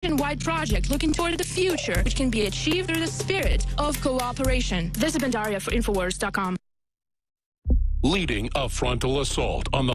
Wide project looking toward the future, which can be achieved through the spirit of cooperation. This has been Daria for Infowars.com. Leading a frontal assault on the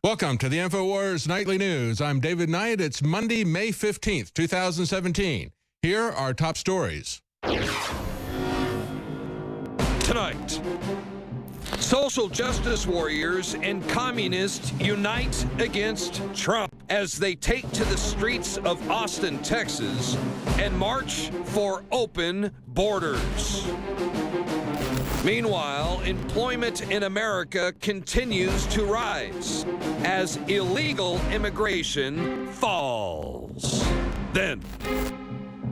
Welcome to the Infowars Nightly News. I'm David Knight. It's Monday, May 15th, 2017. Here are our top stories. Tonight, social justice warriors and communists unite against Trump as they take to the streets of Austin, Texas, and march for open borders. Meanwhile, employment in America continues to rise as illegal immigration falls. Then,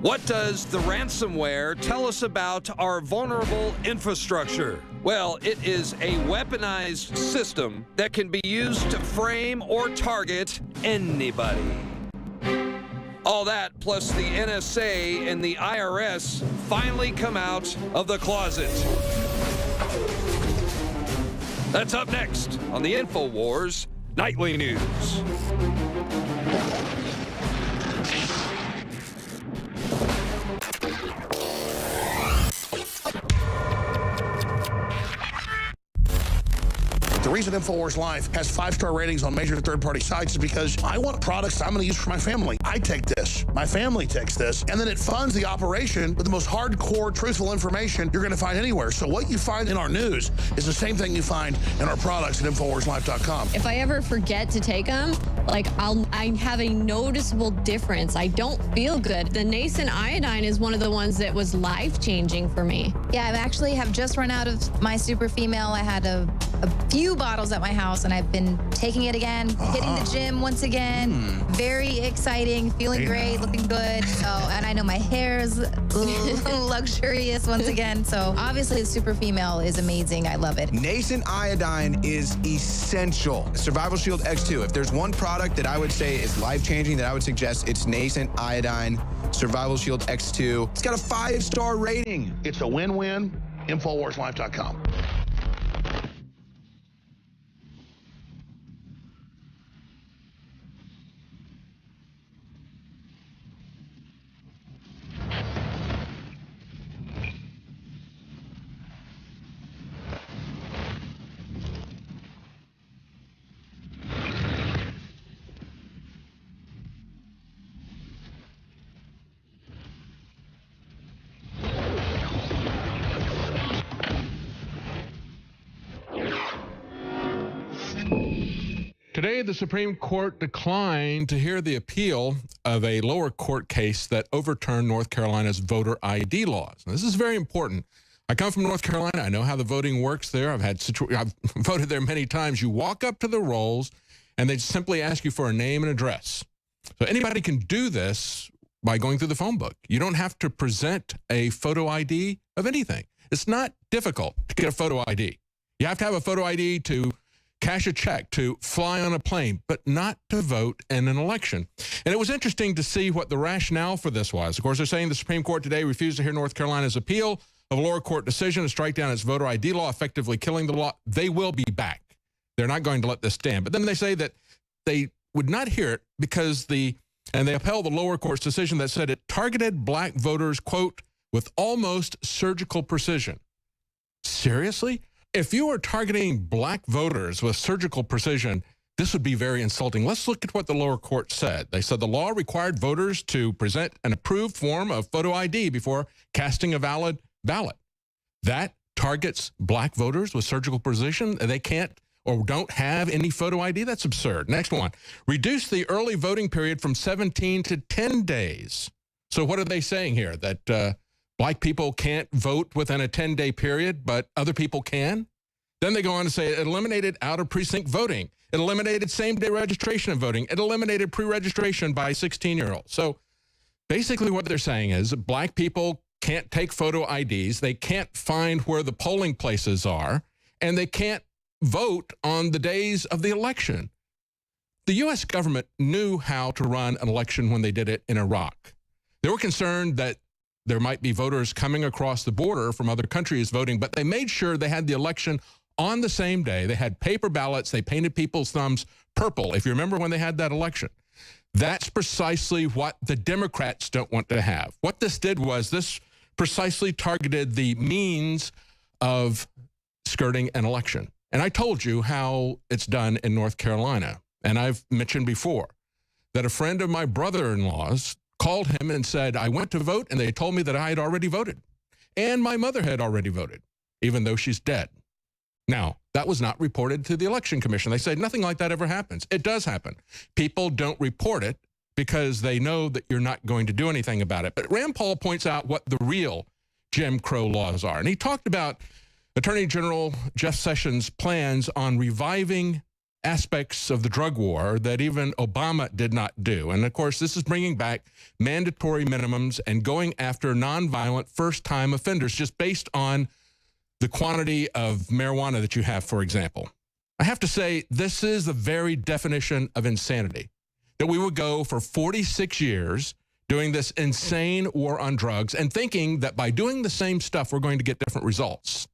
what does the ransomware tell us about our vulnerable infrastructure? Well, it is a weaponized system that can be used to frame or target anybody. All that plus the NSA and the IRS finally come out of the closet. That's up next on the Infowars Nightly News. The reason Infowars Life has 5-star ratings on major third-party sites is because I want products I'm going to use for my family. I take this, my family takes this, and then it funds the operation with the most hardcore, truthful information you're going to find anywhere. So what you find in our news is the same thing you find in our products at InfowarsLife.com. If I ever forget to take them, I have a noticeable difference. I don't feel good. The nascent iodine is one of the ones that was life-changing for me. Yeah, I actually have just run out of my super female. I had a few bottles at my house, and I've been taking it again, hitting the gym once again. Very exciting, feeling great, looking good. So, and I know my hair is luxurious once again. So obviously the super female is amazing. I love it. Nascent iodine is essential. Survival Shield X2. If there's one product that I would say is life-changing that I would suggest, it's Nascent iodine Survival Shield X2. It's got a 5-star rating. It's a win-win. InfowarsLife.com. Today, the Supreme Court declined to hear the appeal of a lower court case that overturned North Carolina's voter ID laws. Now, this is very important. I come from North Carolina. I know how the voting works there. I've voted there many times. You walk up to the rolls, and they simply ask you for a name and address. So anybody can do this by going through the phone book. You don't have to present a photo ID of anything. It's not difficult to get a photo ID. You have to have a photo ID to cash a check, to fly on a plane, but not to vote in an election. And it was interesting to see what the rationale for this was. Of course, they're saying the Supreme Court today refused to hear North Carolina's appeal of a lower court decision to strike down its voter ID law, effectively killing the law. They will be back. They're not going to let this stand. But then they say that they would not hear it because they upheld the lower court's decision that said it targeted black voters, quote, with almost surgical precision. Seriously? If you are targeting black voters with surgical precision, this would be very insulting. Let's look at what the lower court said. They said the law required voters to present an approved form of photo ID before casting a valid ballot. That targets black voters with surgical precision. They can't or don't have any photo ID. That's absurd. Next one. Reduce the early voting period from 17 to 10 days. So what are they saying here? That black people can't vote within a 10-day period, but other people can? Then they go on to say it eliminated out-of-precinct voting. It eliminated same-day registration of voting. It eliminated pre-registration by 16-year-olds. So Basically what they're saying is black people can't take photo IDs, they can't find where the polling places are, and they can't vote on the days of the election. The U.S. government knew how to run an election when they did it in Iraq. They were concerned that there might be voters coming across the border from other countries voting, but they made sure they had the election on the same day. They had paper ballots. They painted people's thumbs purple, if you remember when they had that election. That's precisely what the Democrats don't want to have. What this did was this precisely targeted the means of skirting an election. And I told you how it's done in North Carolina. And I've mentioned before that a friend of my brother-in-law's called him and said, I went to vote and they told me that I had already voted. And my mother had already voted, even though she's dead. Now, that was not reported to the Election Commission. They said nothing like that ever happens. It does happen. People don't report it because they know that you're not going to do anything about it. But Rand Paul points out what the real Jim Crow laws are. And he talked about Attorney General Jeff Sessions' plans on reviving aspects of the drug war that even Obama did not do. And of course, this is bringing back mandatory minimums and going after nonviolent first-time offenders just based on the quantity of marijuana that you have, for example. I have to say, this is the very definition of insanity, that we would go for 46 years doing this insane war on drugs and thinking that by doing the same stuff, we're going to get different results.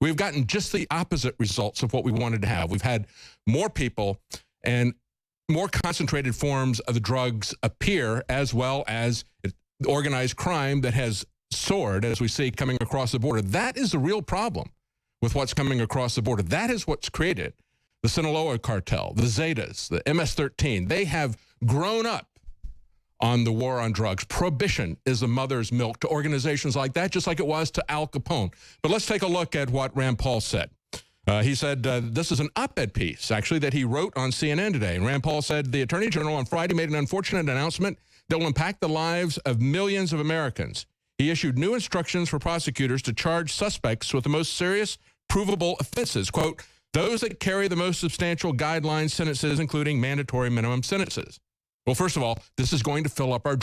We've gotten just the opposite results of what we wanted to have. We've had more people and more concentrated forms of the drugs appear, as well as organized crime that has soared, as we see coming across the border. That is the real problem with what's coming across the border. That is what's created the Sinaloa cartel, the Zetas, the MS-13. They have grown up on the war on drugs. Prohibition is the mother's milk to organizations like that, just like it was to Al Capone. But let's take a look at what Rand Paul said. He said this is an op-ed piece, actually, that he wrote on CNN today. And Rand Paul said the Attorney General on Friday made an unfortunate announcement that will impact the lives of millions of Americans. He issued new instructions for prosecutors to charge suspects with the most serious provable offenses, quote, those that carry the most substantial guideline sentences, including mandatory minimum sentences. Well, first of all, this is going to fill up our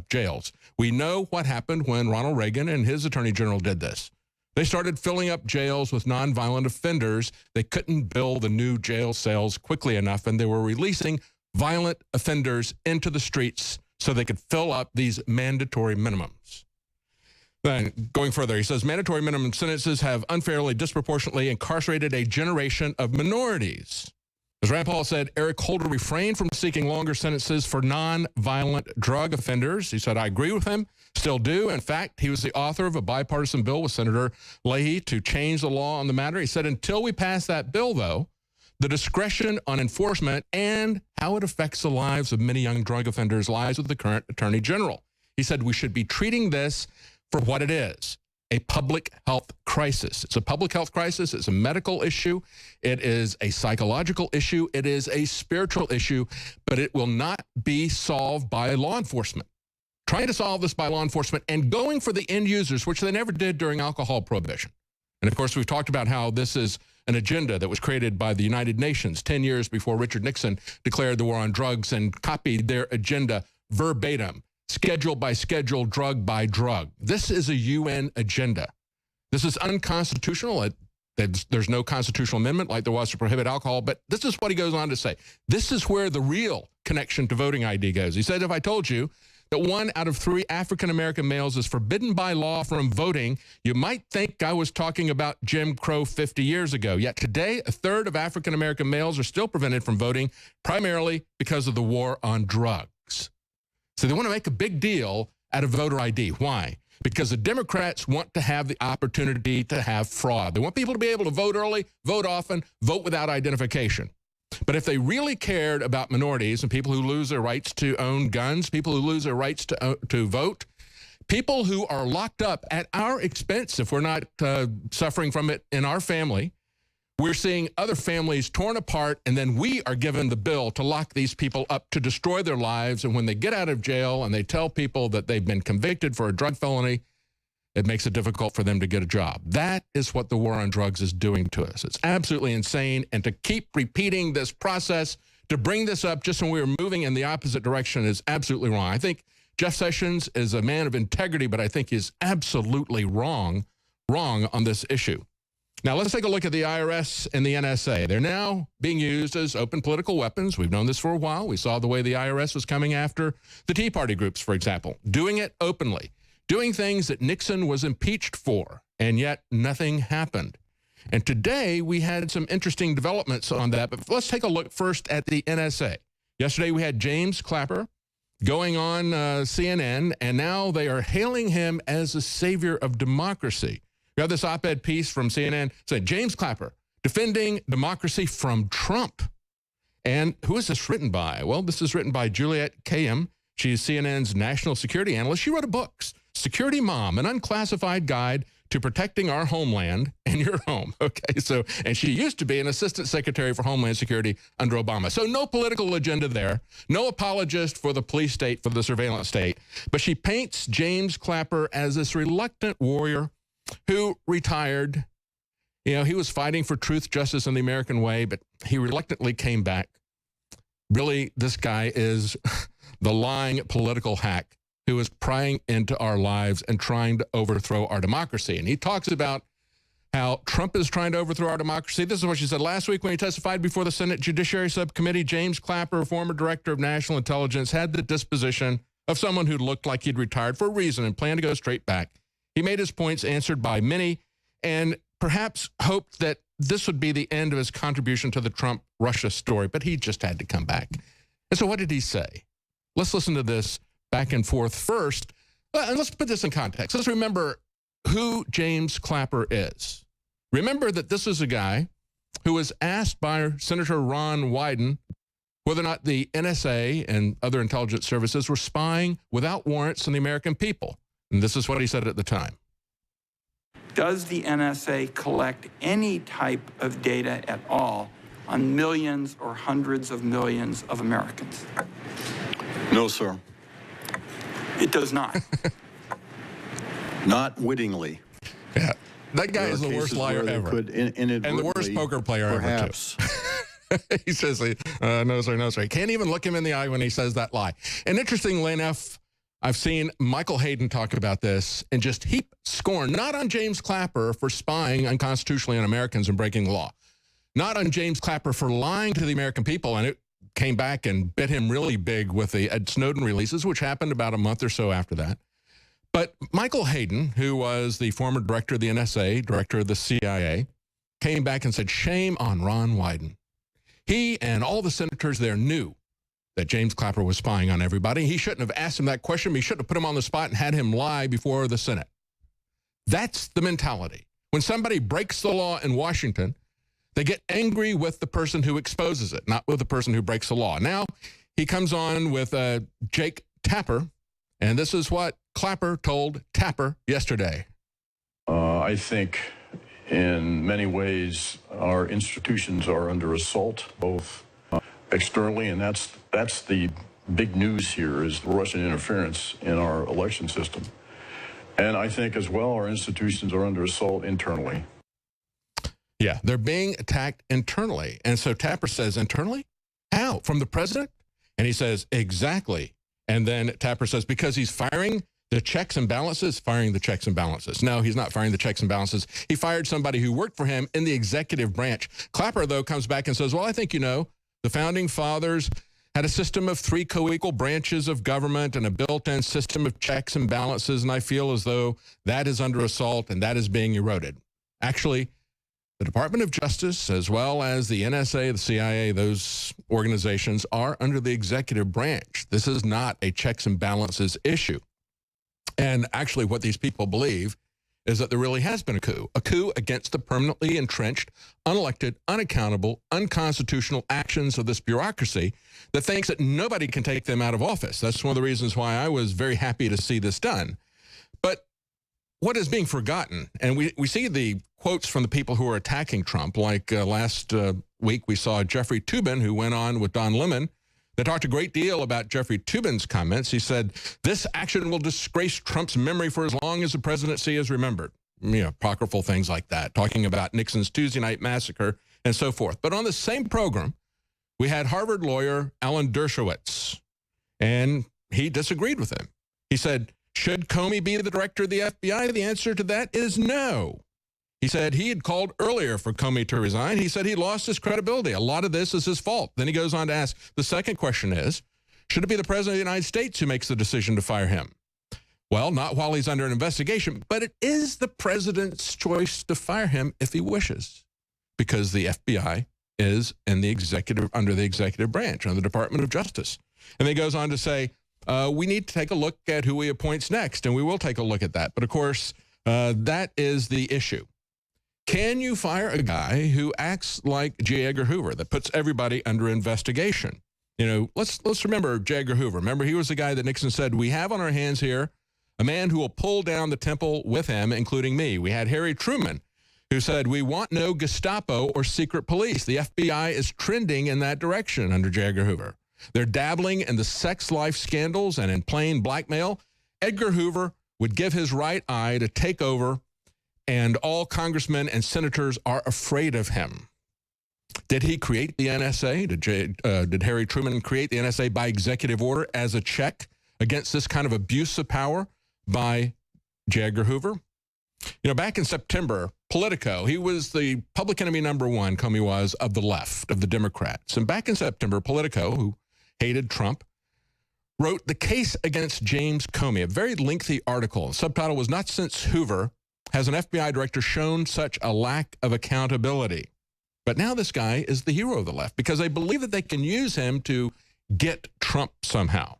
jails. We know what happened when Ronald Reagan and his attorney general did this. They started filling up jails with nonviolent offenders. They couldn't build the new jail cells quickly enough, and they were releasing violent offenders into the streets so they could fill up these mandatory minimums. Then, going further, he says mandatory minimum sentences have unfairly, disproportionately incarcerated a generation of minorities. As Rand Paul said, Eric Holder refrained from seeking longer sentences for non-violent drug offenders. He said, I agree with him, still do. In fact, he was the author of a bipartisan bill with Senator Leahy to change the law on the matter. He said, until we pass that bill, though, the discretion on enforcement and how it affects the lives of many young drug offenders lies with the current attorney general. He said we should be treating this for what it is, a public health crisis. It's a public health crisis. It's a medical issue. It is a psychological issue. It is a spiritual issue, but it will not be solved by law enforcement. Trying to solve this by law enforcement and going for the end users, which they never did during alcohol prohibition. And of course, we've talked about how this is an agenda that was created by the United Nations 10 years before Richard Nixon declared the war on drugs and copied their agenda verbatim, schedule by schedule, drug by drug. This is a UN agenda. This is unconstitutional. There's no constitutional amendment like there was to prohibit alcohol, but this is what he goes on to say. This is where the real connection to voting ID goes. He said, if I told you that 1 out of 3 African-American males is forbidden by law from voting, you might think I was talking about Jim Crow 50 years ago. Yet today, 1/3 of African-American males are still prevented from voting, primarily because of the war on drugs. So they want to make a big deal out of voter ID. Why? Because the Democrats want to have the opportunity to have fraud. They want people to be able to vote early, vote often, vote without identification. But if they really cared about minorities and people who lose their rights to own guns, people who lose their rights to vote, people who are locked up at our expense, if we're not suffering from it in our family, we're seeing other families torn apart, and then we are given the bill to lock these people up to destroy their lives. And when they get out of jail and they tell people that they've been convicted for a drug felony, it makes it difficult for them to get a job. That is what the war on drugs is doing to us. It's absolutely insane. And to keep repeating this process, to bring this up just when we were moving in the opposite direction is absolutely wrong. I think Jeff Sessions is a man of integrity, but I think he's absolutely wrong on this issue. Now, let's take a look at the IRS and the NSA. They're now being used as open political weapons. We've known this for a while. We saw the way the IRS was coming after the Tea Party groups, for example, doing it openly, doing things that Nixon was impeached for, and yet nothing happened. And today we had some interesting developments on that, but let's take a look first at the NSA. Yesterday we had James Clapper going on CNN, and now they are hailing him as a savior of democracy. We have this op-ed piece from CNN saying, James Clapper, defending democracy from Trump. And who is this written by? Well, this is written by Juliette Kayyem. She's CNN's national security analyst. She wrote a book, Security Mom, an unclassified guide to protecting our homeland and your home. Okay, so, and she used to be an assistant secretary for Homeland Security under Obama. So no political agenda there, no apologist for the police state, for the surveillance state, but she paints James Clapper as this reluctant warrior who retired. You know, he was fighting for truth, justice, and the American way, but he reluctantly came back. Really, this guy is the lying political hack who is prying into our lives and trying to overthrow our democracy. And he talks about how Trump is trying to overthrow our democracy. This is what she said last week when he testified before the Senate Judiciary Subcommittee. James Clapper, former director of national intelligence, had the disposition of someone who looked like he'd retired for a reason and planned to go straight back. He made his points answered by many and perhaps hoped that this would be the end of his contribution to the Trump-Russia story, but he just had to come back. And so what did he say? Let's listen to this back and forth first. And let's put this in context. Let's remember who James Clapper is. Remember that this is a guy who was asked by Senator Ron Wyden whether or not the NSA and other intelligence services were spying without warrants on the American people. And this is what he said at the time. Does the NSA collect any type of data at all on millions or hundreds of millions of Americans? No, sir. It does not. Not wittingly. Yeah, that guy is the worst liar ever. And the worst poker player perhaps. ever, too. He says, no, sir, no, sir. He can't even look him in the eye when he says that lie. And interestingly enough, I've seen Michael Hayden talk about this and just heap scorn, not on James Clapper for spying unconstitutionally on Americans and breaking the law, not on James Clapper for lying to the American people, and it came back and bit him really big with the Ed Snowden releases, which happened about a month or so after that. But Michael Hayden, who was the former director of the NSA, director of the CIA, came back and said, shame on Ron Wyden. He and all the senators there knew that James Clapper was spying on everybody. He shouldn't have asked him that question. He shouldn't have put him on the spot and had him lie before the Senate. That's the mentality. When somebody breaks the law in Washington, they get angry with the person who exposes it, not with the person who breaks the law. Now, he comes on with Jake Tapper, and this is what Clapper told Tapper yesterday. I think in many ways our institutions are under assault, both externally, and that's the big news here is the Russian interference in our election system. And I think as well our institutions are under assault internally. Yeah, they're being attacked internally. And so Tapper says, internally? How? From the president? And he says, exactly. And then Tapper says, because he's firing the checks and balances, firing the checks and balances. No, he's not firing the checks and balances. He fired somebody who worked for him in the executive branch. Clapper, though, comes back and says, well, I think you know, the founding fathers had a system of 3 co-equal branches of government and a built-in system of checks and balances, and I feel as though that is under assault and that is being eroded. Actually, the Department of Justice, as well as the NSA, the CIA, those organizations are under the executive branch. This is not a checks and balances issue. And actually what these people believe is that there really has been a coup against the permanently entrenched, unelected, unaccountable, unconstitutional actions of this bureaucracy that thinks that nobody can take them out of office. That's one of the reasons why I was very happy to see this done. But what is being forgotten, and we see the quotes from the people who are attacking Trump, like last week we saw Jeffrey Toobin, who went on with Don Lemon. They talked a great deal about Jeffrey Toobin's comments. He said, this action will disgrace Trump's memory for as long as the presidency is remembered. You know, apocryphal things like that, talking about Nixon's Tuesday night massacre and so forth. But on the same program, we had Harvard lawyer Alan Dershowitz, and he disagreed with him. He said, should Comey be the director of the FBI? The answer to that is no. He said he had called earlier for Comey to resign. He said he lost his credibility. A lot of this is his fault. Then he goes on to ask, the second question is, should it be the president of the United States who makes the decision to fire him? Well, not while he's under an investigation, but it is the president's choice to fire him if he wishes, because the FBI is in the under the executive branch, under the Department of Justice. And he goes on to say, we need to take a look at who he appoints next, and we will take a look at that. But of course, that is the issue. Can you fire a guy who acts like J. Edgar Hoover, that puts everybody under investigation? You know, let's remember J. Edgar Hoover. Remember, he was the guy that Nixon said, we have on our hands here a man who will pull down the temple with him, including me. We had Harry Truman, who said, we want no Gestapo or secret police. The FBI is trending in that direction under J. Edgar Hoover. They're dabbling in the sex life scandals and in plain blackmail. Edgar Hoover would give his right eye to take over, and all congressmen and senators are afraid of him. Did he create the NSA? Did Harry Truman create the NSA by executive order as a check against this kind of abuse of power by J. Edgar Hoover? You know, back in September, Politico, he was the public enemy number one, Comey was, of the left, of the Democrats. And back in September, Politico, who hated Trump, wrote The Case Against James Comey, a very lengthy article. The subtitle was, Not Since Hoover Has an FBI Director Shown Such a Lack of Accountability. But now this guy is the hero of the left because they believe that they can use him to get Trump somehow.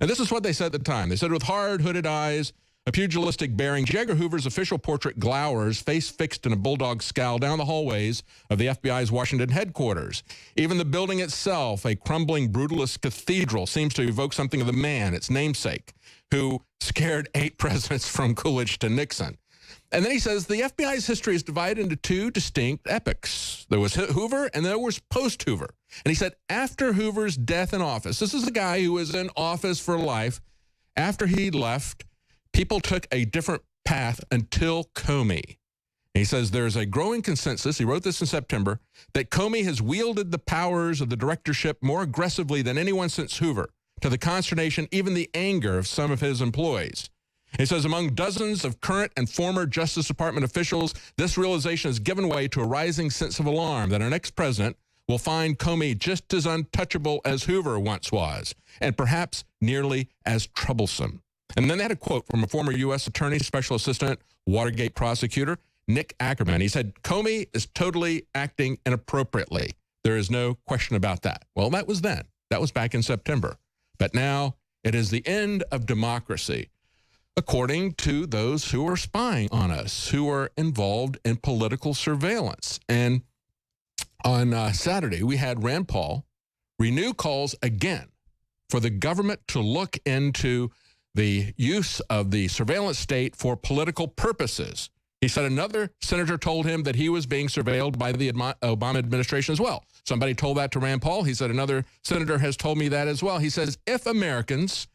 And this is what they said at the time. They said, with hard, hooded eyes, a pugilistic bearing, J. Edgar Hoover's official portrait glowers, face fixed in a bulldog scowl, down the hallways of the FBI's Washington headquarters. Even the building itself, a crumbling, brutalist cathedral, seems to evoke something of the man, its namesake, who scared 8 presidents from Coolidge to Nixon. And then he says the FBI's history is divided into 2 distinct epochs. There was Hoover and there was post-Hoover. And he said after Hoover's death in office, this is a guy who was in office for life. After he left, people took a different path until Comey. And he says there's a growing consensus, he wrote this in September, that Comey has wielded the powers of the directorship more aggressively than anyone since Hoover, to the consternation, even the anger of some of his employees. He says among dozens of current and former Justice Department officials, this realization has given way to a rising sense of alarm that our next president will find Comey just as untouchable as Hoover once was, and perhaps nearly as troublesome. And then they had a quote from a former U.S. Attorney, Special Assistant, Watergate prosecutor, Nick Ackerman. He said, Comey is totally acting inappropriately. There is no question about that. Well, that was then. That was back in September. But now it is the end of democracy, according to those who are spying on us, who are involved in political surveillance. And on Saturday, we had Rand Paul renew calls again for the government to look into the use of the surveillance state for political purposes. He said another senator told him that he was being surveilled by the Obama administration as well. Somebody told that to Rand Paul. He said another senator has told me that as well. He says if Americans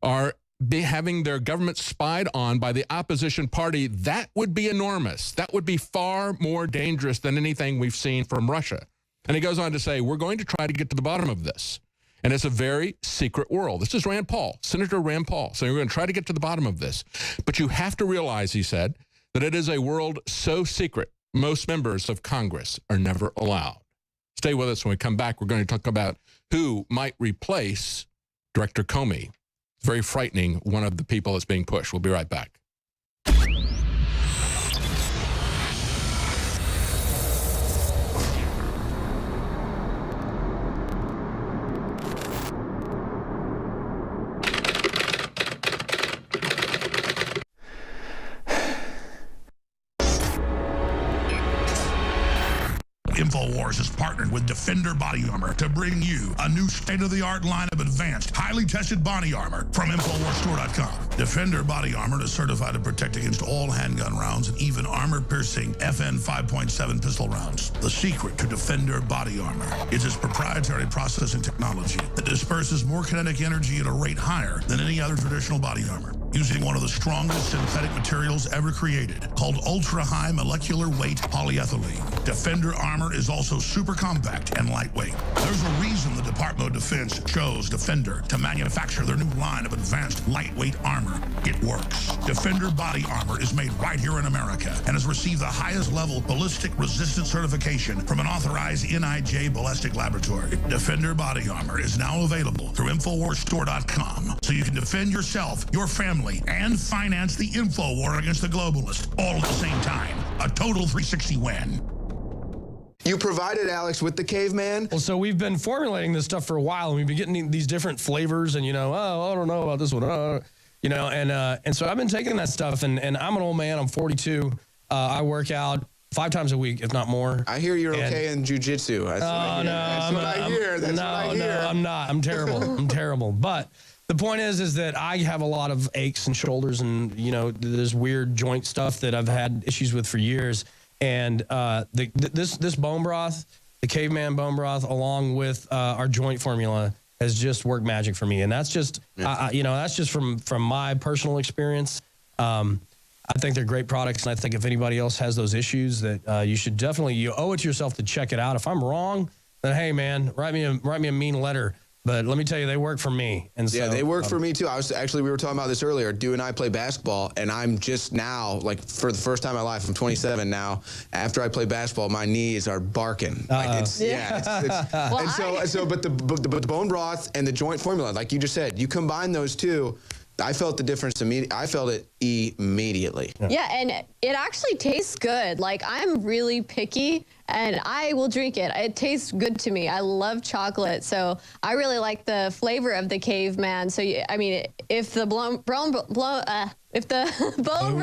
are having their government spied on by the opposition party, that would be enormous. That would be far more dangerous than anything we've seen from Russia. And he goes on to say, we're going to try to get to the bottom of this. And it's a very secret world. This is Rand Paul, Senator Rand Paul. So we're going to try to get to the bottom of this. But you have to realize, he said, that it is a world so secret, most members of Congress are never allowed. Stay with us. When we come back, we're going to talk about who might replace Director Comey. Very frightening, one of the people that's being pushed. We'll be right back. Infowars has partnered with Defender Body Armor to bring you a new state-of-the-art line of advanced, highly tested body armor from InfoWarsStore.com. Defender Body Armor is certified to protect against all handgun rounds and even armor-piercing FN 5.7 pistol rounds. The secret to Defender Body Armor is its proprietary processing technology that disperses more kinetic energy at a rate higher than any other traditional body armor. using one of the strongest synthetic materials ever created, called ultra-high molecular weight polyethylene. Defender armor is also super compact and lightweight. There's a reason the Department of Defense chose Defender to manufacture their new line of advanced lightweight armor. It works. Defender body armor is made right here in America and has received the highest level ballistic resistance certification from an authorized NIJ ballistic laboratory. Defender body armor is now available through InfoWarsStore.com, so you can defend yourself, your family, and finance the info war against the globalists all at the same time. A total 360 win. You provided Alex with the caveman. Well, so we've been formulating this stuff for a while, and we've been getting these different flavors, and oh, I don't know about this one, and so I've been taking that stuff, and I'm an old man. I'm 42. I work out 5 times a week, if not more. I hear you're okay in jiu-jitsu. That's what I hear. No, I'm not. I'm terrible. I'm terrible. But the point is that I have a lot of aches and shoulders, and there's weird joint stuff that I've had issues with for years. And this bone broth, the caveman bone broth, along with our joint formula, has just worked magic for me. And that's just, that's just from my personal experience. I think they're great products, and I think if anybody else has those issues, that you should definitely, you owe it to yourself to check it out. If I'm wrong, then hey man, write me a mean letter. But let me tell you, they work for me. And so, yeah, they work for me too. We were talking about this earlier. Du and I play basketball, and I'm just now, like for the first time in my life, I'm 27 now. After I play basketball, my knees are barking. But the bone broth and the joint formula, like you just said, you combine those two. I felt the difference immediately. I felt it immediately. Yeah, and it actually tastes good. Like, I'm really picky, and I will drink it. It tastes good to me. I love chocolate, so I really like the flavor of the caveman. So, I mean, if the bone broth if the bone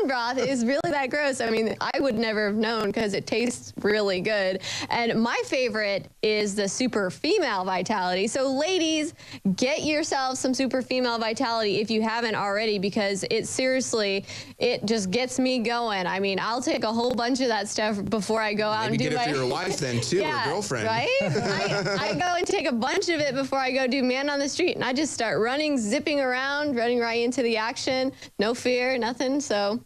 broth is really that gross, I mean, I would never have known because it tastes really good. And my favorite is the Super Female Vitality. So ladies, get yourself some Super Female Vitality if you haven't already, because it just gets me going. I mean, I'll take a whole bunch of that stuff before I go out and do get it for your wife then too, or girlfriend. Right? I go and take a bunch of it before I go do man on the street, and I just start running, zipping around, running right into the action. No fear, nothing. So,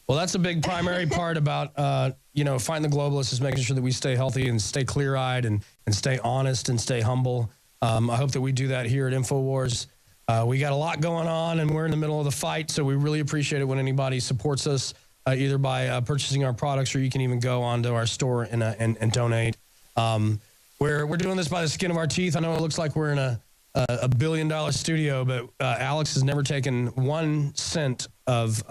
well, that's a big primary part about fighting the globalists, is making sure that we stay healthy and stay clear-eyed and stay honest and stay humble. I hope that we do that here at Infowars. We got a lot going on, and we're in the middle of the fight, so we really appreciate it when anybody supports us, either by purchasing our products, or you can even go onto our store and donate. We're doing this by the skin of our teeth. I know it looks like we're in a $1 billion studio, but Alex has never taken 1 cent of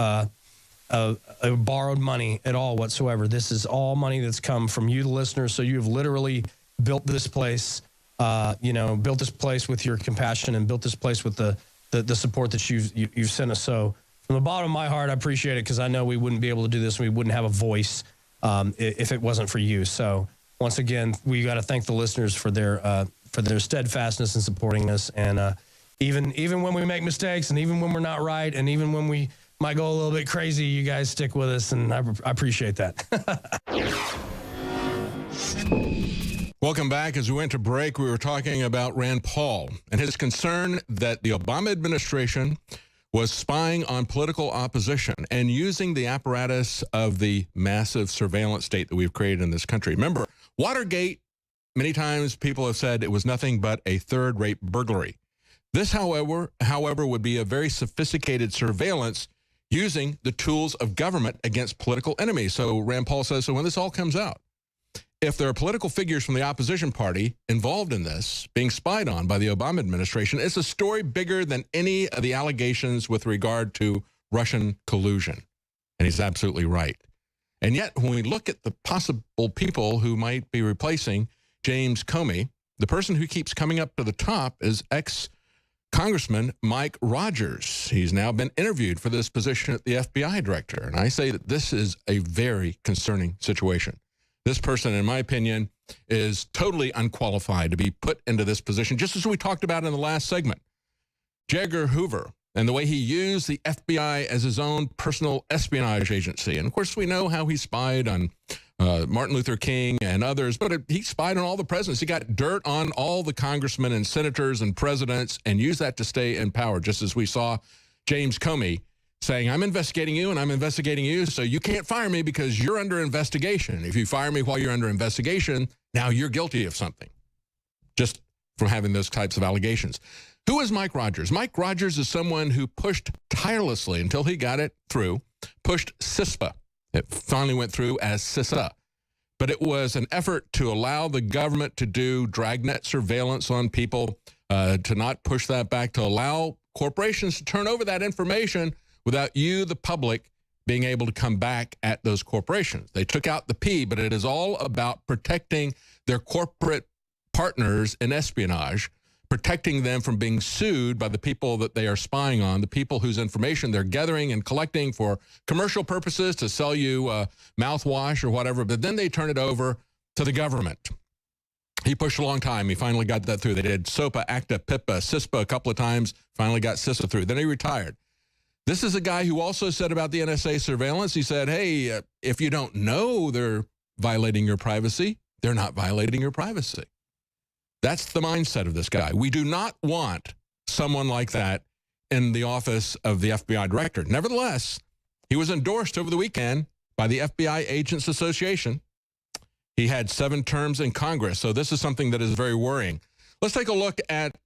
borrowed money at all whatsoever. This is all money that's come from you, the listeners. So you have literally built this place, built this place with your compassion, and built this place with the support that you've sent us. So from the bottom of my heart, I appreciate it, because I know we wouldn't be able to do this, and we wouldn't have a voice if it wasn't for you. So once again, we got to thank the listeners for their steadfastness in supporting us. And even when we make mistakes, and even when we're not right, and even when we might go a little bit crazy, you guys stick with us, and I appreciate that. Welcome back. As we went to break, we were talking about Rand Paul and his concern that the Obama administration was spying on political opposition and using the apparatus of the massive surveillance state that we've created in this country. Remember, Watergate, many times people have said it was nothing but a third-rate burglary. This, however, would be a very sophisticated surveillance using the tools of government against political enemies. So Rand Paul says, so when this all comes out, if there are political figures from the opposition party involved in this, being spied on by the Obama administration, it's a story bigger than any of the allegations with regard to Russian collusion. And he's absolutely right. And yet, when we look at the possible people who might be replacing James Comey, the person who keeps coming up to the top is ex-Congressman Mike Rogers. He's now been interviewed for this position at the FBI director. And I say that this is a very concerning situation. This person, in my opinion, is totally unqualified to be put into this position, just as we talked about in the last segment. J. Edgar Hoover and the way he used the FBI as his own personal espionage agency. And, of course, we know how he spied on Martin Luther King and others, but he spied on all the presidents. He got dirt on all the congressmen and senators and presidents and used that to stay in power, just as we saw James Comey saying, I'm investigating you and I'm investigating you, so you can't fire me because you're under investigation. If you fire me while you're under investigation, now you're guilty of something, just from having those types of allegations. Who is Mike Rogers? Mike Rogers is someone who pushed tirelessly until he got it through, pushed CISPA. It finally went through as CISA. But it was an effort to allow the government to do dragnet surveillance on people, to not push that back, to allow corporations to turn over that information without you, the public, being able to come back at those corporations. They took out the P, but it is all about protecting their corporate partners in espionage, protecting them from being sued by the people that they are spying on, the people whose information they're gathering and collecting for commercial purposes to sell you mouthwash or whatever, but then they turn it over to the government. He pushed a long time. He finally got that through. They did SOPA, ACTA, PIPA, CISPA a couple of times, finally got CISA through. Then he retired. This is a guy who also said about the NSA surveillance, he said, hey, if you don't know they're violating your privacy, they're not violating your privacy. That's the mindset of this guy. We do not want someone like that in the office of the FBI director. Nevertheless, he was endorsed over the weekend by the FBI Agents Association. He had 7 terms in Congress, so this is something that is very worrying. Let's take a look at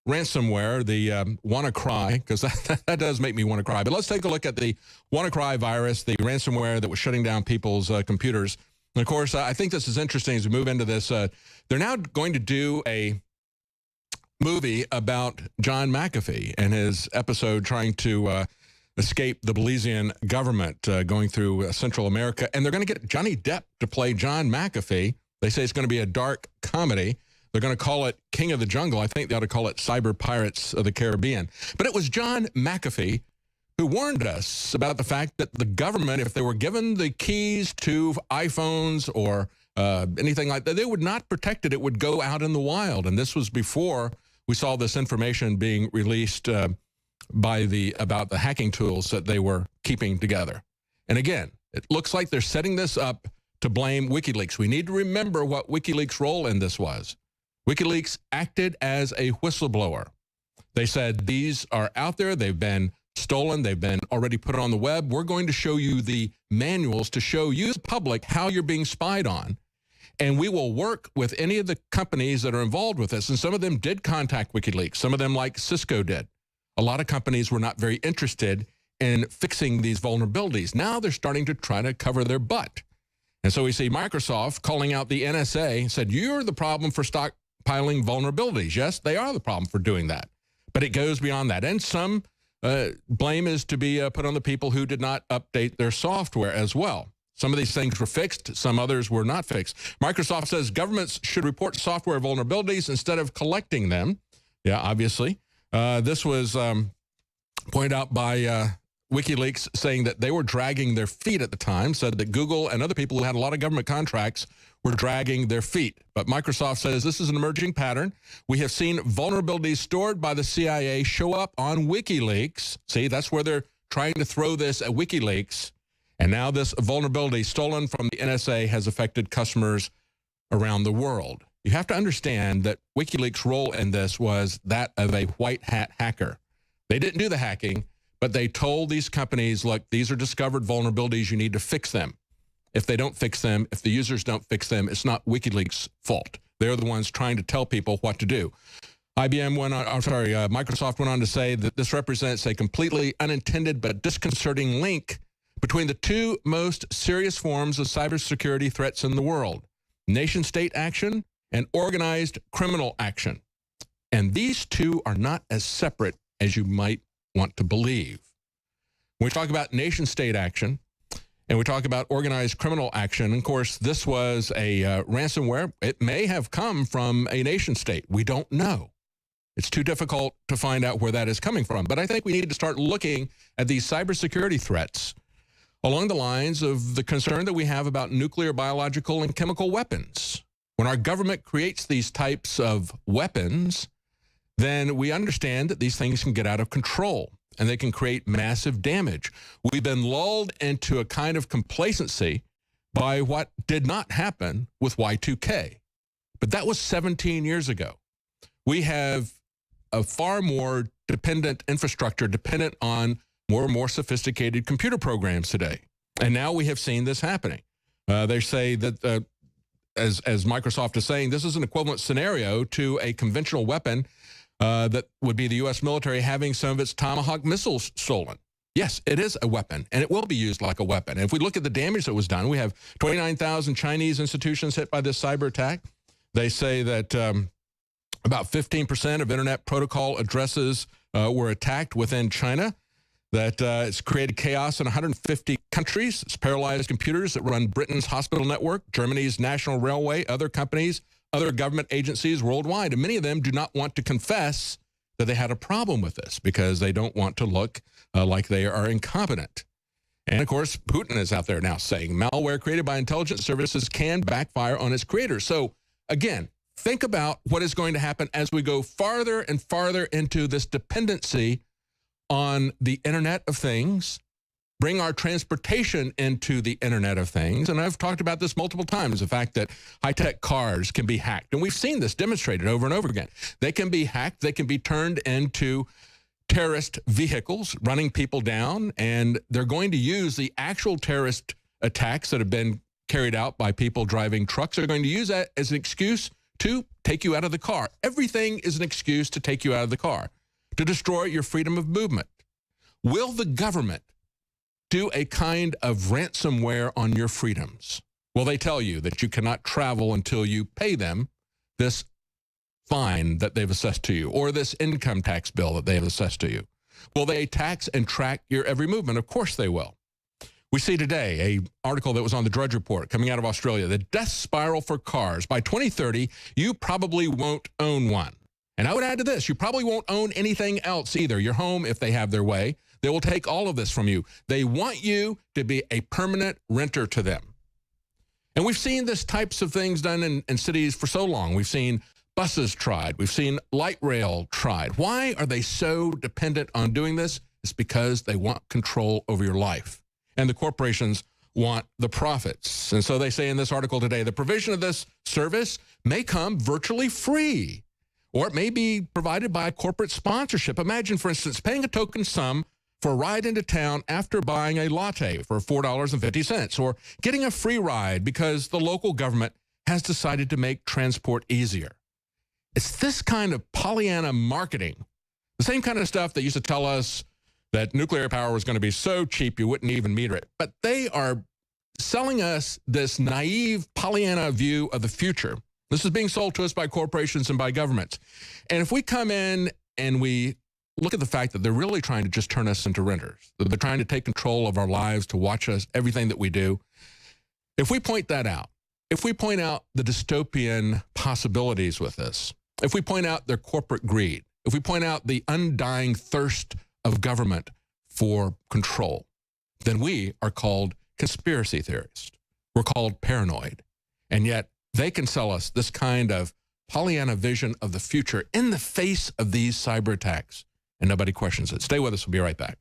ransomware, the WannaCry, because that does make me want to cry. But let's take a look at the WannaCry virus, the ransomware that was shutting down people's computers. And of course, I think this is interesting as we move into this. They're now going to do a movie about John McAfee and his episode trying to escape the Belizean government going through Central America. And they're going to get Johnny Depp to play John McAfee. They say it's going to be a dark comedy. They're going to call it King of the Jungle. I think they ought to call it Cyber Pirates of the Caribbean. But it was John McAfee who warned us about the fact that the government, if they were given the keys to iPhones or anything like that, they would not protect it. It would go out in the wild. And this was before we saw this information being released about the hacking tools that they were keeping together. And again, it looks like they're setting this up to blame WikiLeaks. We need to remember what WikiLeaks' role in this was. WikiLeaks acted as a whistleblower. They said, these are out there, they've been stolen, they've been already put on the web. We're going to show you the manuals to show you, the public, how you're being spied on. And we will work with any of the companies that are involved with this. And some of them did contact WikiLeaks. Some of them, like Cisco, did. A lot of companies were not very interested in fixing these vulnerabilities. Now they're starting to try to cover their butt. And so we see Microsoft calling out the NSA, said, you're the problem for stockpiling vulnerabilities. Yes, they are the problem for doing that. But it goes beyond that. And some blame is to be put on the people who did not update their software as well. Some of these things were fixed. Some others were not fixed. Microsoft says governments should report software vulnerabilities instead of collecting them. Yeah, obviously. This was pointed out by WikiLeaks, saying that they were dragging their feet at the time, said that Google and other people who had a lot of government contracts were dragging their feet. But Microsoft says this is an emerging pattern. We have seen vulnerabilities stored by the CIA show up on WikiLeaks. See, that's where they're trying to throw this at WikiLeaks. And now this vulnerability stolen from the NSA has affected customers around the world. You have to understand that WikiLeaks' role in this was that of a white hat hacker. They didn't do the hacking, but they told these companies, look, these are discovered vulnerabilities, you need to fix them. If they don't fix them, if the users don't fix them, it's not WikiLeaks' fault. They're the ones trying to tell people what to do. Microsoft went on to say that this represents a completely unintended but disconcerting link between the two most serious forms of cybersecurity threats in the world, nation-state action and organized criminal action. And these two are not as separate as you might want to believe. When we talk about nation-state action and we talk about organized criminal action, of course, this was a ransomware. It may have come from a nation-state. We don't know. It's too difficult to find out where that is coming from. But I think we need to start looking at these cybersecurity threats along the lines of the concern that we have about nuclear, biological, and chemical weapons. When our government creates these types of weapons, then we understand that these things can get out of control and they can create massive damage. We've been lulled into a kind of complacency by what did not happen with Y2K. But that was 17 years ago. We have a far more dependent infrastructure dependent on more and more sophisticated computer programs today. And now we have seen this happening. They say that, as Microsoft is saying, this is an equivalent scenario to a conventional weapon that would be the U.S. military having some of its Tomahawk missiles stolen. Yes, it is a weapon, and it will be used like a weapon. And if we look at the damage that was done, we have 29,000 Chinese institutions hit by this cyber attack. They say that about 15% of Internet protocol addresses were attacked within China, that it's created chaos in 150 countries. It's paralyzed computers that run Britain's hospital network, Germany's national railway, other companies, other government agencies worldwide. And many of them do not want to confess that they had a problem with this because they don't want to look like they are incompetent. And, of course, Putin is out there now saying malware created by intelligence services can backfire on its creators. So, again, think about what is going to happen as we go farther and farther into this dependency on the Internet of Things, bring our transportation into the Internet of Things. And I've talked about this multiple times, the fact that high-tech cars can be hacked. And we've seen this demonstrated over and over again. They can be hacked. They can be turned into terrorist vehicles, running people down. And they're going to use the actual terrorist attacks that have been carried out by people driving trucks. They're going to use that as an excuse to take you out of the car. Everything is an excuse to take you out of the car, to destroy your freedom of movement. Will the government do a kind of ransomware on your freedoms? Will they tell you that you cannot travel until you pay them this fine that they've assessed to you, or this income tax bill that they've assessed to you? Will they tax and track your every movement? Of course they will. We see today an article that was on the Drudge Report coming out of Australia, the death spiral for cars. By 2030, you probably won't own one. And I would add to this, you probably won't own anything else either. Your home, if they have their way, they will take all of this from you. They want you to be a permanent renter to them. And we've seen this types of things done in cities for so long. We've seen buses tried. We've seen light rail tried. Why are they so dependent on doing this? It's because they want control over your life. And the corporations want the profits. And so they say in this article today, the provision of this service may come virtually free, or it may be provided by corporate sponsorship. Imagine, for instance, paying a token sum for a ride into town after buying a latte for $4.50, or getting a free ride because the local government has decided to make transport easier. It's this kind of Pollyanna marketing, the same kind of stuff that used to tell us that nuclear power was going to be so cheap you wouldn't even meter it. But they are selling us this naive Pollyanna view of the future. This is being sold to us by corporations and by governments. And if we come in and we look at the fact that they're really trying to just turn us into renters, that they're trying to take control of our lives, to watch us, everything that we do, if we point that out, if we point out the dystopian possibilities with this, if we point out their corporate greed, if we point out the undying thirst of government for control, then we are called conspiracy theorists. We're called paranoid. And yet they can sell us this kind of Pollyanna vision of the future in the face of these cyber attacks, and nobody questions it. Stay with us. We'll be right back.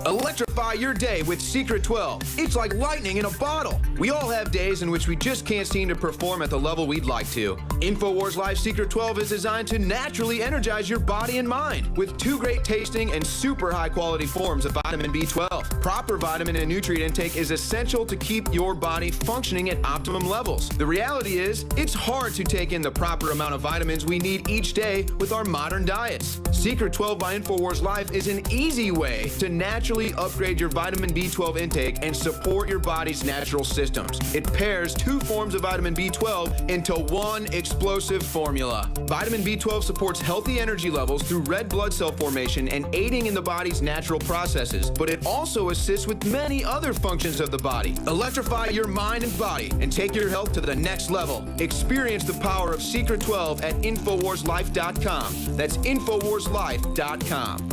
Electrify your day with Secret 12. It's like lightning in a bottle. We all have days in which we just can't seem to perform at the level we'd like to. Infowars Life Secret 12 is designed to naturally energize your body and mind with 2 great tasting and super high quality forms of vitamin B12. Proper vitamin and nutrient intake is essential to keep your body functioning at optimum levels. The reality is, it's hard to take in the proper amount of vitamins we need each day with our modern diets. Secret 12 by Infowars Life is an easy way to naturally upgrade your vitamin B12 intake and support your body's natural systems. It pairs 2 forms of vitamin B12 into one explosive formula. Vitamin B12 supports healthy energy levels through red blood cell formation and aiding in the body's natural processes, but it also assists with many other functions of the body. Electrify your mind and body and take your health to the next level. Experience the power of Secret 12 at InfoWarsLife.com. That's InfoWarsLife.com.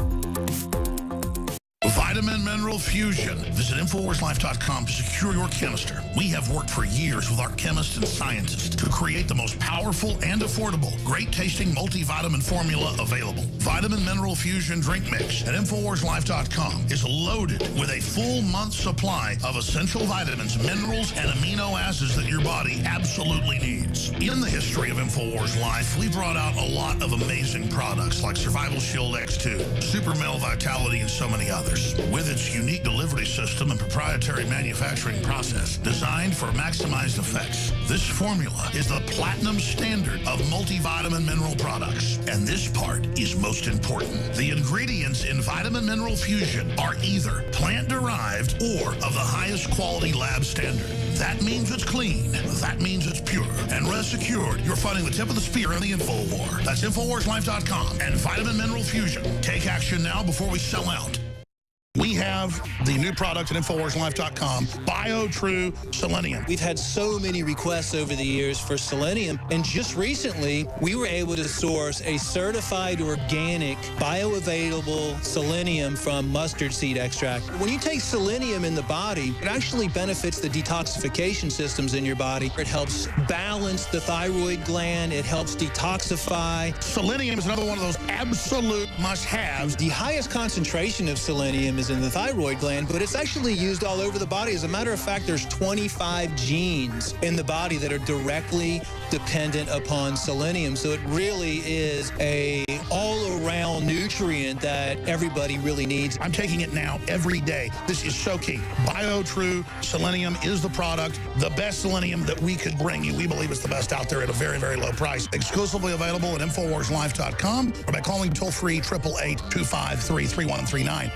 Vitamin Mineral Fusion. Visit InfoWarsLife.com to secure your canister. We have worked for years with our chemists and scientists to create the most powerful and affordable, great-tasting multivitamin formula available. Vitamin Mineral Fusion Drink Mix at InfoWarsLife.com is loaded with a full month's supply of essential vitamins, minerals, and amino acids that your body absolutely needs. In the history of InfoWars Life, we brought out a lot of amazing products like Survival Shield X2, Super Male Vitality, and so many others. With its unique delivery system and proprietary manufacturing process designed for maximized effects, this formula is the platinum standard of multivitamin mineral products. And this part is most important. The ingredients in Vitamin Mineral Fusion are either plant-derived or of the highest quality lab standard. That means it's clean. That means it's pure. And rest assured, you're fighting the tip of the spear in the info war. That's InfoWarsLife.com and Vitamin Mineral Fusion. Take action now before we sell out. We have the new product at InfoWarsLife.com, BioTrue Selenium. We've had so many requests over the years for selenium, and just recently, we were able to source a certified organic, bioavailable selenium from mustard seed extract. When you take selenium in the body, it actually benefits the detoxification systems in your body. It helps balance the thyroid gland. It helps detoxify. Selenium is another one of those absolute must-haves. The highest concentration of selenium is in the thyroid gland, but it's actually used all over the body. As a matter of fact, there's 25 genes in the body that are directly dependent upon selenium. So it really is a all-around nutrient that everybody really needs. I'm taking it now every day. This is so key. BioTrue Selenium is the product, the best selenium that we could bring you. We believe it's the best out there at a very, very low price. Exclusively available at InfoWarsLife.com or by calling toll-free 888-253-3139.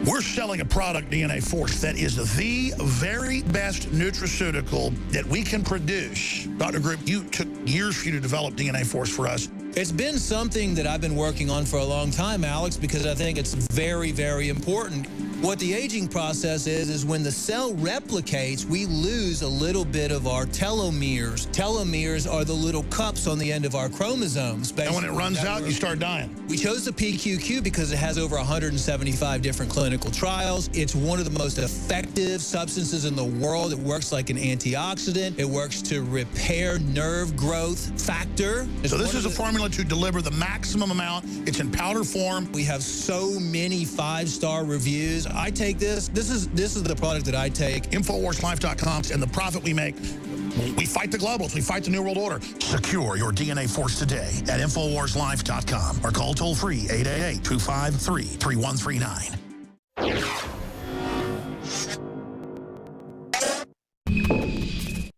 We're selling a product, DNA Force, that is the very best nutraceutical that we can produce. Dr. Group, you took years for you to develop DNA Force for us. It's been something that I've been working on for a long time, Alex, because I think it's very, very important. What the aging process is when the cell replicates, we lose a little bit of our telomeres. Telomeres are the little cups on the end of our chromosomes. And when it runs out, you start dying. We chose the PQQ because it has over 175 different clinical trials. It's one of the most effective substances in the world. It works like an antioxidant. It works to repair nerve growth factor. So this is a formula to deliver the maximum amount. It's in powder form. We have so many 5-star reviews. I take this. This is the product that I take. InfoWarsLife.com, and the profit we make, we fight the globals. We fight the New World Order. Secure your DNA Force today at InfoWarsLife.com or call toll-free 888-253-3139.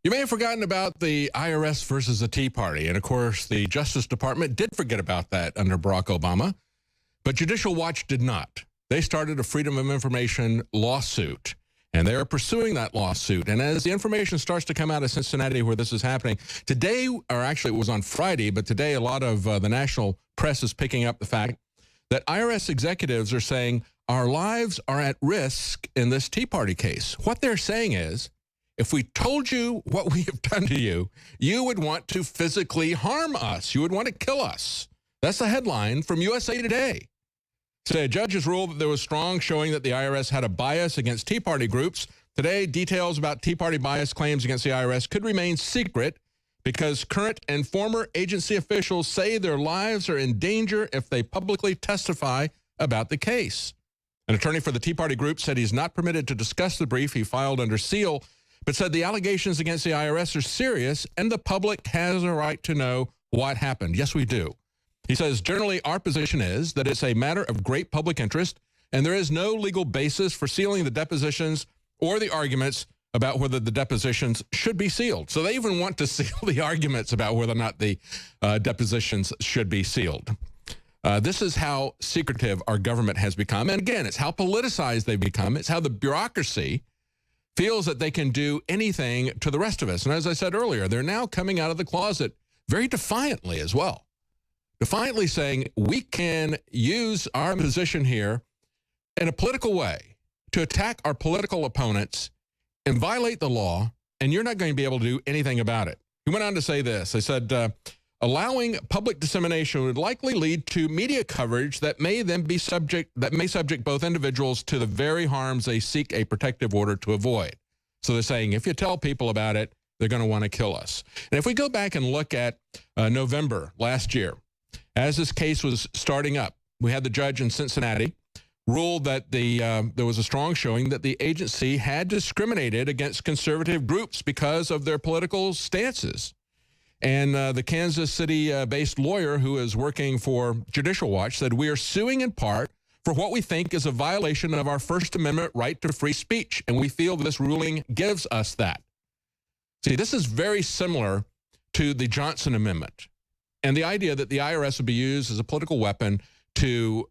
You may have forgotten about the IRS versus the Tea Party. And, of course, the Justice Department did forget about that under Barack Obama. But Judicial Watch did not. They started a Freedom of Information lawsuit, and they are pursuing that lawsuit. And as the information starts to come out of Cincinnati where this is happening, today, or actually it was on Friday, but today a lot of the national press is picking up the fact that IRS executives are saying our lives are at risk in this Tea Party case. What they're saying is, if we told you what we have done to you, you would want to physically harm us. You would want to kill us. That's the headline from USA Today. So a judge has ruled that there was strong showing that the IRS had a bias against Tea Party groups. Today, details about Tea Party bias claims against the IRS could remain secret because current and former agency officials say their lives are in danger if they publicly testify about the case. An attorney for the Tea Party group said he's not permitted to discuss the brief he filed under seal, but said the allegations against the IRS are serious and the public has a right to know what happened. Yes, we do. He says, generally, our position is that it's a matter of great public interest, and there is no legal basis for sealing the depositions or the arguments about whether the depositions should be sealed. So they even want to seal the arguments about whether or not the depositions should be sealed. This is how secretive our government has become. And again, it's how politicized they've become. It's how the bureaucracy feels that they can do anything to the rest of us. And as I said earlier, they're now coming out of the closet very defiantly as well. Defiantly saying we can use our position here in a political way to attack our political opponents and violate the law, and you're not going to be able to do anything about it. He went on to say this. They said, allowing public dissemination would likely lead to media coverage that may subject both individuals to the very harms they seek a protective order to avoid. So they're saying, if you tell people about it, they're going to want to kill us. And if we go back and look at November last year, as this case was starting up, we had the judge in Cincinnati ruled that there was a strong showing that the agency had discriminated against conservative groups because of their political stances. And the Kansas City-based lawyer who is working for Judicial Watch said, we are suing in part for what we think is a violation of our First Amendment right to free speech, and we feel this ruling gives us that. See, this is very similar to the Johnson Amendment and the idea that the IRS would be used as a political weapon to